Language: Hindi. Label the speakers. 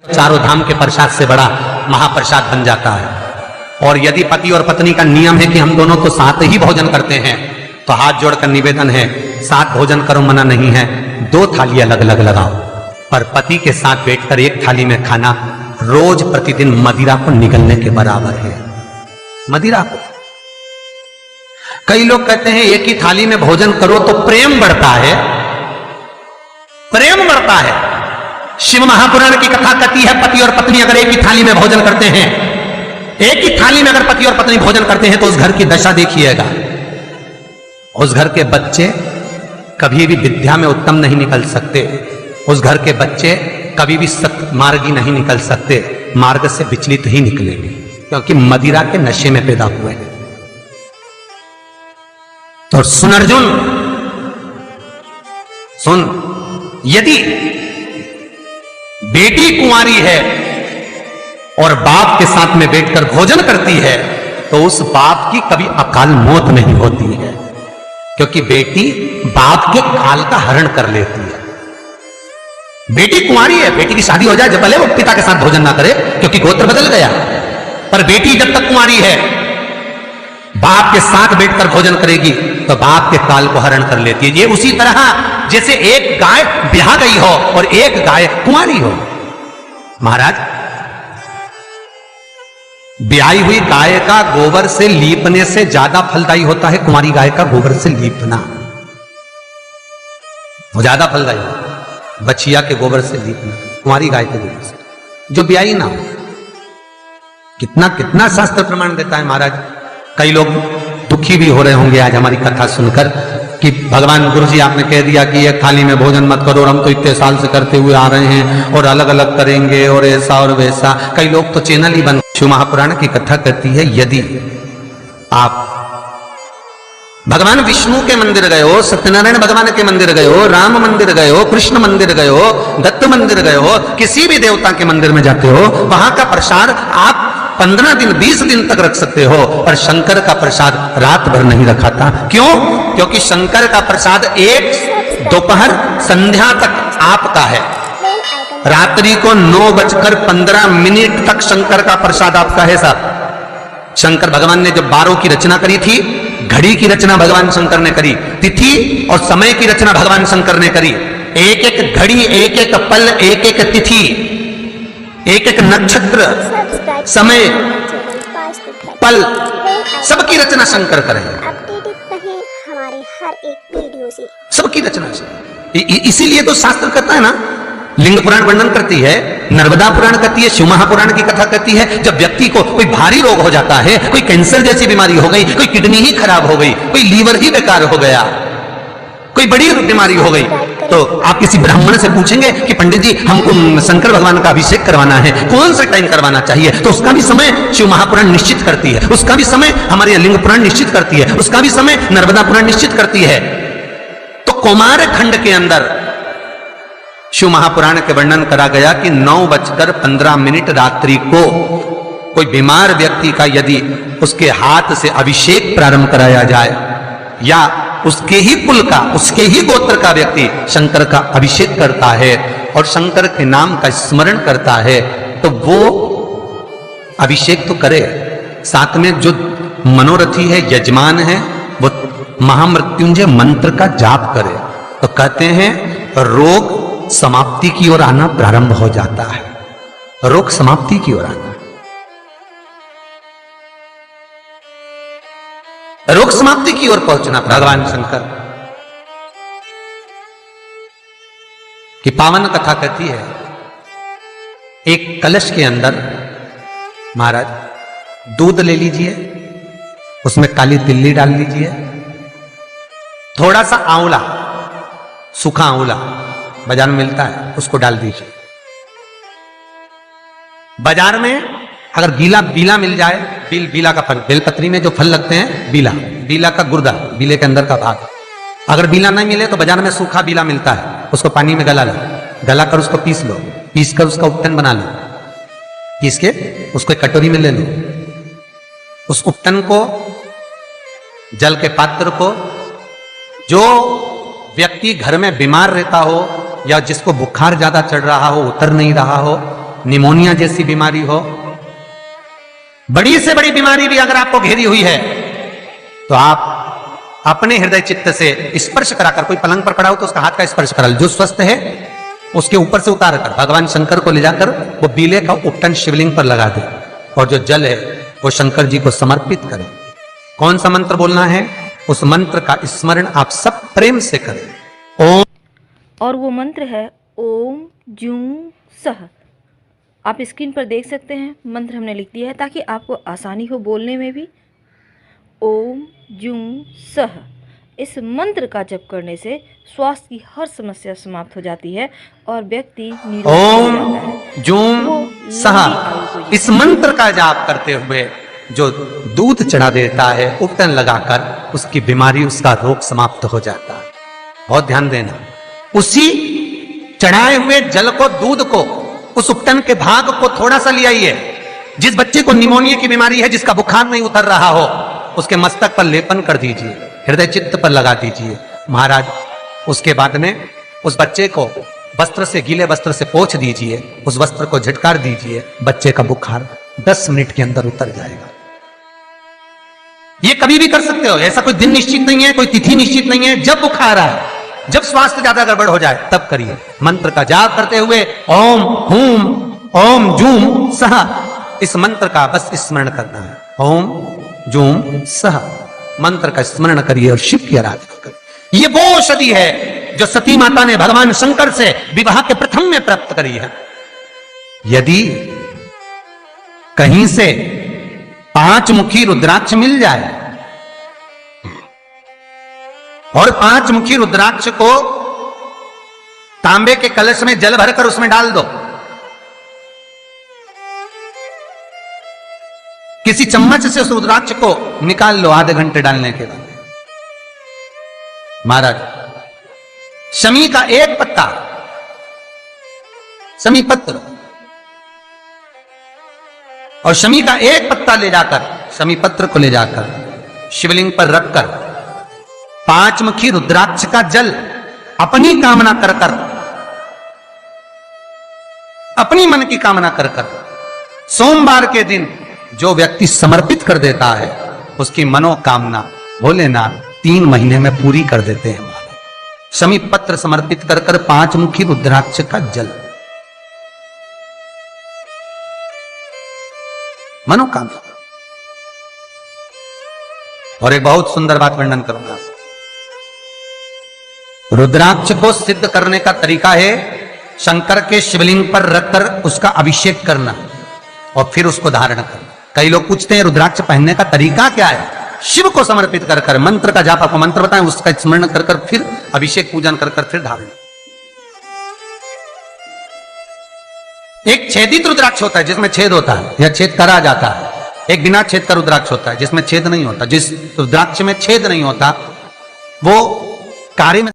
Speaker 1: चारों धाम के प्रसाद से बड़ा महाप्रसाद बन जाता है। और यदि पति और पत्नी का नियम है कि हम दोनों तो साथ ही भोजन करते हैं, तो हाथ जोड़कर निवेदन है, साथ भोजन करो, मना नहीं है, 2 थाली अलग अलग लगाओ। पर पति के साथ बैठकर एक थाली में खाना रोज प्रतिदिन मदिरा को निगलने के बराबर है। मदिरा को कई लोग कहते हैं एक ही थाली में भोजन करो तो प्रेम बढ़ता है, प्रेम बढ़ता है। शिव महापुराण की कथा कहती है पति और पत्नी अगर एक ही थाली में भोजन करते हैं, एक ही थाली में अगर पति और पत्नी भोजन करते हैं तो उस घर की दशा देखिएगा। उस घर के बच्चे कभी भी विद्या में उत्तम नहीं निकल सकते, उस घर के बच्चे कभी भी सत्मार्गी नहीं निकल सकते, मार्ग से विचलित ही निकलेंगे, क्योंकि मदिरा के नशे में पैदा हुए हैं। तो सुन अर्जुन सुन, यदि बेटी कुंवारी है और बाप के साथ में बैठकर भोजन करती है तो उस बाप की कभी अकाल मौत नहीं होती है, क्योंकि बेटी बाप के काल का हरण कर लेती है। बेटी कुंवारी है, बेटी की शादी हो जाए जब भले वो पिता के साथ भोजन ना करे क्योंकि गोत्र बदल गया, पर बेटी जब तक कुंवारी है बाप के साथ बैठकर भोजन करेगी तो बाप के काल को हरण कर लेती है। ये उसी तरह जैसे एक गाय ब्याह गई हो और एक गाय कुंवारी हो। महाराज, ब्याही हुई गाय का गोबर से लीपने से ज्यादा फलदायी होता है कुंवारी गाय का गोबर से लीपना, वो ज्यादा फलदायी होता है बछिया के गोबर से लीपना, कुंवारी गाय के गोबर से जो ब्याही ना हो। कितना कितना शास्त्र प्रमाण देता है महाराज। कई लोग दुखी भी हो रहे होंगे आज हमारी कथा सुनकर कि भगवान गुरुजी आपने कह दिया कि एक थाली में भोजन मत करो और हम तो इतने साल से करते हुए आ रहे हैं और अलग अलग करेंगे और ऐसा और वैसा। कई लोग तो चैनल ही बंद। शिव महापुराण की कथा कहती है यदि आप भगवान विष्णु के मंदिर गए हो, सत्यनारायण भगवान के मंदिर गए हो, राम मंदिर गए हो, कृष्ण मंदिर गए हो, दत्त मंदिर गए हो, किसी भी देवता के मंदिर में जाते हो, वहां का प्रसाद आप 15 दिन 20 दिन तक रख सकते हो, पर शंकर का प्रसाद रात भर नहीं रखाता। क्यों? क्योंकि शंकर का प्रसाद एक दोपहर संध्या तक आपका है, रात्रि को 9:15 तक शंकर का प्रसाद आपका है साहब। शंकर भगवान ने जब 12 की रचना करी थी, घड़ी की रचना भगवान शंकर ने करी, तिथि और समय की रचना भगवान शंकर ने करी। एक एक घड़ी, एक एक पल, एक एक तिथि, एक एक नक्षत्र, समय, पल, सबकी रचना शंकर करे।
Speaker 2: हमारे हर एक वीडियो से
Speaker 1: सबकी रचना से। इसीलिए तो शास्त्र कहता है ना, लिंग पुराण वर्णन करती है, नर्मदा पुराण कहती है, शिव महापुराण की कथा कहती है जब व्यक्ति को कोई भारी रोग हो जाता है, कोई कैंसर जैसी बीमारी हो गई, कोई किडनी ही खराब हो गई, कोई लीवर ही बेकार हो गया, कोई बड़ी बीमारी हो गई, तो आप किसी ब्राह्मण से पूछेंगे कि पंडित जी हमको शंकर भगवान का अभिषेक करवाना है, कौन सा टाइम करवाना चाहिए, तो उसका भी समय शिव महापुराण निश्चित करती है, उसका भी समय हमारे लिंग पुराण निश्चित करती है, उसका भी समय नर्मदा पुराण निश्चित करती है। तो कौमार खंड के अंदर शिव महापुराण के वर्णन करा गया कि 9:15 रात्रि को कोई बीमार व्यक्ति का यदि उसके हाथ से अभिषेक प्रारंभ कराया जाए या उसके ही कुल का, उसके ही गोत्र का व्यक्ति शंकर का अभिषेक करता है और शंकर के नाम का स्मरण करता है, तो वो अभिषेक तो करे, साथ में जो मनोरथी है, यजमान है, वो महामृत्युंजय मंत्र का जाप करे, तो कहते हैं रोग समाप्ति की ओर आना प्रारंभ हो जाता है। रोग समाप्ति की ओर आना, रोग समाप्ति की ओर पहुंचना। भगवान शंकर की पावन कथा कहती है, एक कलश के अंदर महाराज दूध ले लीजिए, उसमें काली तिल्ली डाल लीजिए, थोड़ा सा आंवला, सूखा आंवला बाजार में मिलता है, उसको डाल दीजिए। बाजार में अगर गीला बीला मिल जाए, बीला का फल, बेलपत्री में जो फल लगते हैं, बीला का गुर्दा, बीले के अंदर का भाग, अगर बीला नहीं मिले तो बाजार में सूखा बीला मिलता है, उसको पानी में गला लो, गला कर उसको पीस लो, पीस कर उसका उपटन बना लो, पीस के उसको कटोरी में ले लो, उस उपटन को, जल के पात्र को, जो व्यक्ति घर में बीमार रहता हो या जिसको बुखार ज्यादा चढ़ रहा हो, उतर नहीं रहा हो, निमोनिया जैसी बीमारी हो, बड़ी से बड़ी बीमारी भी अगर आपको घेरी हुई है, तो आप अपने हृदय चित्त से स्पर्श कराकर, कोई पलंग पर पड़ा हो तो उसका हाथ का स्पर्श करा, जो स्वस्थ है उसके ऊपर से उतार कर भगवान शंकर को ले जाकर वो बीले का उपटन शिवलिंग पर लगा दे, और जो जल है वो शंकर जी को समर्पित करें। कौन सा मंत्र बोलना है, उस मंत्र का स्मरण आप सब प्रेम से करें। ओम,
Speaker 3: और वो मंत्र है ओम जूं सह। आप स्क्रीन पर देख सकते हैं, मंत्र हमने लिख दिया है ताकि आपको आसानी हो बोलने में भी। ओम जूं सह, इस मंत्र का जप करने से स्वास्थ्य की हर समस्या समाप्त हो जाती है और व्यक्ति निरोग हो जाता है।
Speaker 1: ओम जूं सह, इस मंत्र का जाप करते हुए जो दूध चढ़ा देता है उपटन लगाकर, उसकी बीमारी, उसका रोग समाप्त हो जाता है। बहुत ध्यान देना, उसी चढ़ाए हुए जल को, दूध को, उस उपटन के भाग को थोड़ा सा ले आइए। जिस बच्चे को निमोनिया की बीमारी है, जिसका बुखार नहीं उतर रहा हो, उसके मस्तक पर लेपन कर दीजिए, हृदय चित्त पर लगा दीजिए महाराज। उसके बाद में उस बच्चे को वस्त्र से, गीले वस्त्र से पोंछ दीजिए, उस वस्त्र को झटकार दीजिए, बच्चे का बुखार 10 मिनट के अंदर उतर जाएगा। ये कभी भी कर सकते हो, ऐसा कोई दिन निश्चित नहीं है, कोई तिथि निश्चित नहीं है। जब बुखार आए, जब स्वास्थ्य ज्यादा गड़बड़ हो जाए, तब करिए। मंत्र का जाप करते हुए ओम हूम ओम जूम सह, इस मंत्र का बस स्मरण करना है। ओम जूम सह मंत्र का स्मरण करिए और शिव की आराधना करिए। ये वो औषधि है जो सती माता ने भगवान शंकर से विवाह के प्रथम में प्राप्त करी है। यदि कहीं से 5 मुखी रुद्राक्ष मिल जाए और 5 मुखी रुद्राक्ष को तांबे के कलश में जल भरकर उसमें डाल दो, किसी चम्मच से उस रुद्राक्ष को निकाल लो आधे घंटे डालने के बाद। महाराज, शमी का एक पत्ता, शमी पत्र, और शमी का एक पत्ता ले जाकर, शमी पत्र को ले जाकर शिवलिंग पर रखकर 5 मुखी रुद्राक्ष का जल अपनी कामना कर कर, अपनी मन की कामना कर कर, सोमवार के दिन जो व्यक्ति समर्पित कर देता है, उसकी मनोकामना भोलेनाथ 3 महीने में पूरी कर देते हैं। शमी पत्र समर्पित कर कर 5 मुखी रुद्राक्ष का जल, मनोकामना। और एक बहुत सुंदर बात वर्णन करूंगा। रुद्राक्ष को सिद्ध करने का तरीका है शंकर के शिवलिंग पर रखकर उसका अभिषेक करना और फिर उसको धारण करना। कई लोग पूछते हैं रुद्राक्ष पहनने का तरीका क्या है? शिव को समर्पित कर कर मंत्र का जाप, आपको मंत्र बताएं, उसका स्मरण कर कर फिर अभिषेक पूजन कर कर फिर धारण। एक छेदित रुद्राक्ष होता है जिसमें छेद होता है या छेद करा जाता है। एक बिना छेद का रुद्राक्ष होता है जिसमें छेद नहीं होता। जिस रुद्राक्ष में छेद नहीं होता वो कार्य में